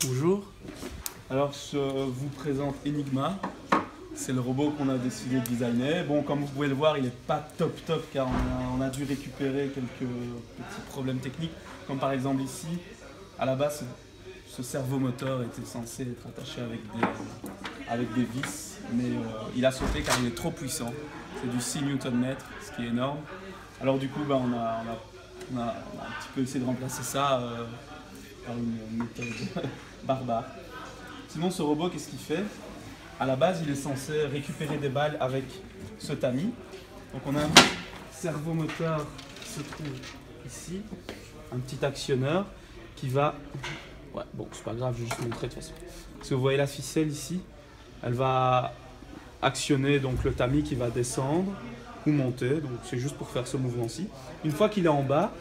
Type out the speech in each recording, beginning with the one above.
Bonjour, alors je vous présente Enigma, c'est le robot qu'on a décidé de designer. Bon, comme vous pouvez le voir, il n'est pas top car on a dû récupérer quelques petits problèmes techniques, comme par exemple ici, à la base ce servomoteur était censé être attaché avec des vis, mais il a sauté car il est trop puissant, c'est du 6 Nm, ce qui est énorme. Alors du coup, on a un petit peu essayé de remplacer ça par une méthode barbare. Sinon, ce robot, qu'est-ce qu'il fait? À la base, il est censé récupérer des balles avec ce tamis. Donc on a un servomoteur qui se trouve ici, un petit actionneur qui va... Ouais, bon, c'est pas grave, je vais juste montrer de toute façon. Parce que vous voyez la ficelle ici, elle va actionner donc le tamis qui va descendre ou monter, donc c'est juste pour faire ce mouvement-ci. Une fois qu'il est en bas,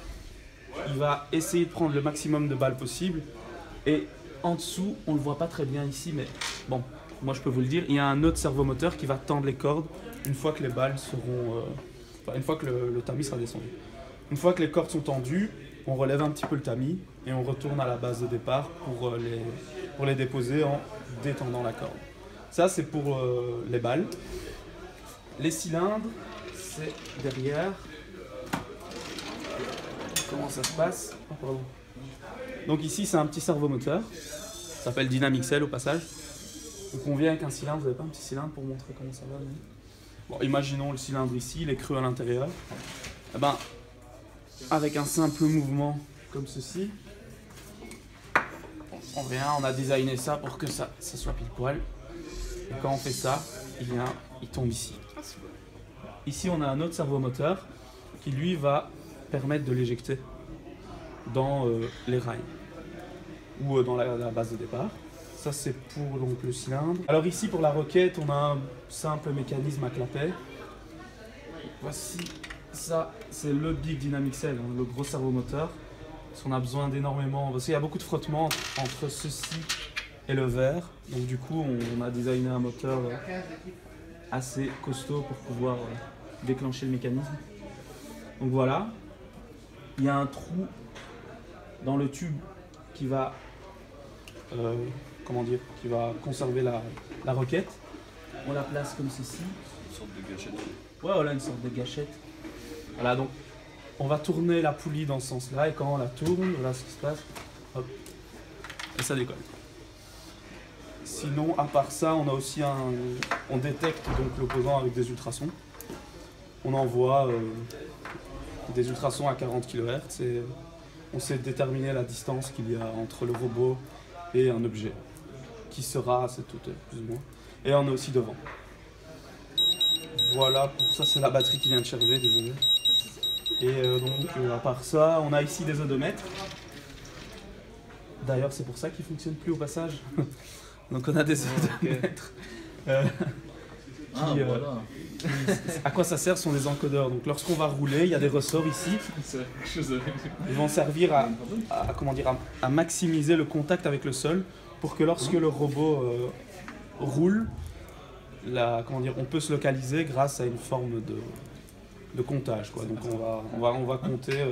il va essayer de prendre le maximum de balles possible. Et en dessous, on ne le voit pas très bien ici, mais bon, moi je peux vous le dire, il y a un autre servomoteur qui va tendre les cordes une fois que les balles seront... une fois que le tamis sera descendu. Une fois que les cordes sont tendues, on relève un petit peu le tamis et on retourne à la base de départ pour les déposer en détendant la corde. Ça, c'est pour les balles. Les cylindres, c'est derrière. Comment ça se passe? Oh, pardon. Donc ici, c'est un petit servomoteur. Ça s'appelle Dynamixel au passage. Donc on vient avec un cylindre. Vous n'avez pas un petit cylindre pour montrer comment ça va? Bon, imaginons le cylindre ici, il est creux à l'intérieur. Eh ben, avec un simple mouvement comme ceci, on vient, on a designé ça pour que ça soit pile poil. Et quand on fait ça, il tombe ici. Ici, on a un autre servomoteur qui lui va permettre de l'éjecter dans les rails ou dans la base de départ. Ça, c'est pour donc, le cylindre. Alors ici, pour la roquette, on a un simple mécanisme à clapet. Voici ça, c'est le Big Dynamixel, hein, le gros servomoteur. Parce qu'on a besoin d'énormément... Parce qu'il y a beaucoup de frottement entre ceci et le verre. Donc du coup, on a designé un moteur assez costaud pour pouvoir déclencher le mécanisme. Donc voilà. Il y a un trou dans le tube qui va... qui va conserver la roquette. On la place comme ceci. Une sorte de gâchette. Ouais, voilà, une sorte de gâchette. Voilà, donc on va tourner la poulie dans ce sens-là, et quand on la tourne, voilà ce qui se passe, hop, et ça décolle. Sinon, à part ça, on a aussi on détecte donc l'opposant avec des ultrasons. On envoie des ultrasons à 40 kHz et on sait déterminer la distance qu'il y a entre le robot et un objet, qui sera à cette hauteur, plus ou moins. Et on est aussi devant. Voilà, pour ça c'est la batterie qui vient de charger, désolé. Et à part ça, on a ici des odomètres. D'ailleurs, c'est pour ça qu'ils ne fonctionnent plus au passage. Donc on a des odomètres. Voilà. À quoi ça sert? Ce sont des encodeurs. Donc lorsqu'on va rouler, il y a des ressorts ici. Ils vont servir à maximiser le contact avec le sol pour que lorsque le robot roule, on peut se localiser grâce à une forme de comptage, quoi. Donc on va compter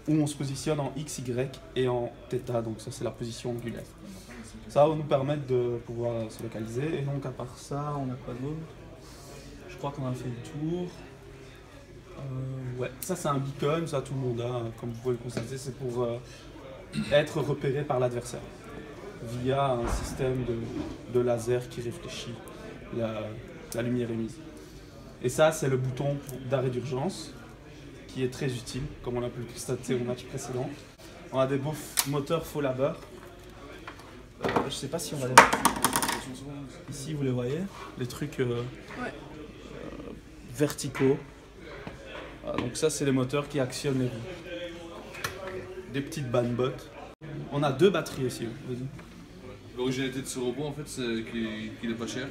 où on se positionne en X, Y et en θ, donc ça c'est la position angulaire. Ça va nous permettre de pouvoir se localiser, et donc à part ça, on n'a pas d'autre. Je crois qu'on a fait le tour. Ouais, ça c'est un beacon, ça tout le monde a, comme vous pouvez le constater, c'est pour être repéré par l'adversaire via un système de laser qui réfléchit la lumière émise. Et ça, c'est le bouton d'arrêt d'urgence, qui est très utile, comme on a pu le constater au match précédent. On a des beaux moteurs faux labeur. Je sais pas si on va les voir. Ici, vous les voyez, les trucs verticaux. Voilà, donc ça, c'est les moteurs qui actionnent les roues. Des petites banbottes. On a deux batteries aussi. L'originalité de ce robot, en fait, c'est qu'il est pas cher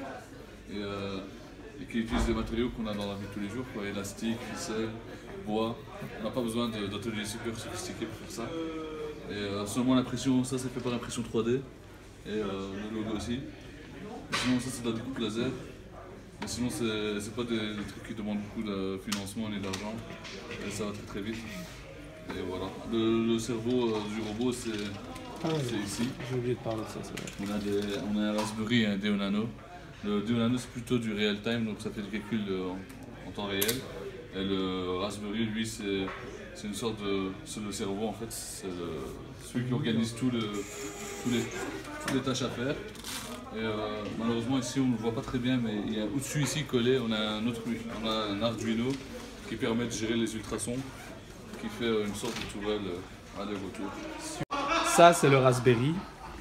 et qu'il utilise des matériaux qu'on a dans la vie de tous les jours, quoi. Élastique, ficelle, bois. On n'a pas besoin d'ateliers super sophistiqués pour faire ça. Et seulement l'impression, ça c'est fait par l'impression 3D et le logo aussi. Et sinon, ça c'est de la découpe laser. Mais sinon, c'est pas des trucs qui demandent beaucoup de financement ni d'argent. Et ça va très très vite. Et voilà. Le cerveau du robot, Ah ouais, c'est ici. j'ai oublié de parler de ça, c'est vrai. On a un Raspberry et un Deo Nano. Le Deo Nano c'est plutôt du real time, donc ça fait du calcul en temps réel. Et le Raspberry, lui, c'est une sorte de. C'est le cerveau en fait, c'est celui qui organise toutes les tâches à faire. Et malheureusement ici on ne le voit pas très bien, mais il y a au-dessus ici collé, on a un Arduino qui permet de gérer les ultrasons, qui fait une sorte de tourelle aller-retour. Ça, c'est le Raspberry.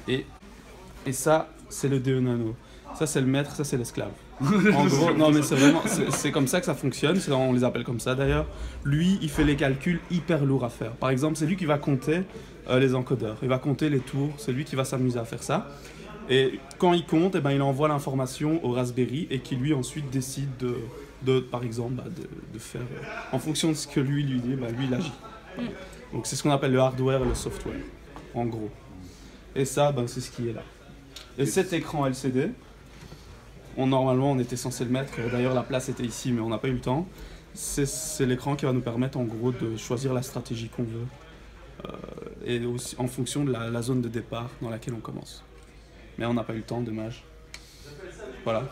Et ça, c'est le Deo Nano. Ça, c'est le maître, ça, c'est l'esclave. En gros, non, mais c'est vraiment, c'est comme ça que ça fonctionne. On les appelle comme ça d'ailleurs. Lui, il fait les calculs hyper lourds à faire. Par exemple, c'est lui qui va compter les encodeurs. Il va compter les tours. C'est lui qui va s'amuser à faire ça. Et quand il compte, eh ben, il envoie l'information au Raspberry et qui lui ensuite décide par exemple, de faire, en fonction de ce que lui dit, lui il agit. Donc c'est ce qu'on appelle le hardware et le software, en gros. Et ça, c'est ce qui est là. Et cet écran LCD, normalement on était censé le mettre, d'ailleurs la place était ici mais on n'a pas eu le temps. C'est l'écran qui va nous permettre en gros de choisir la stratégie qu'on veut. Et aussi en fonction de la zone de départ dans laquelle on commence. Mais on n'a pas eu le temps, dommage. Voilà.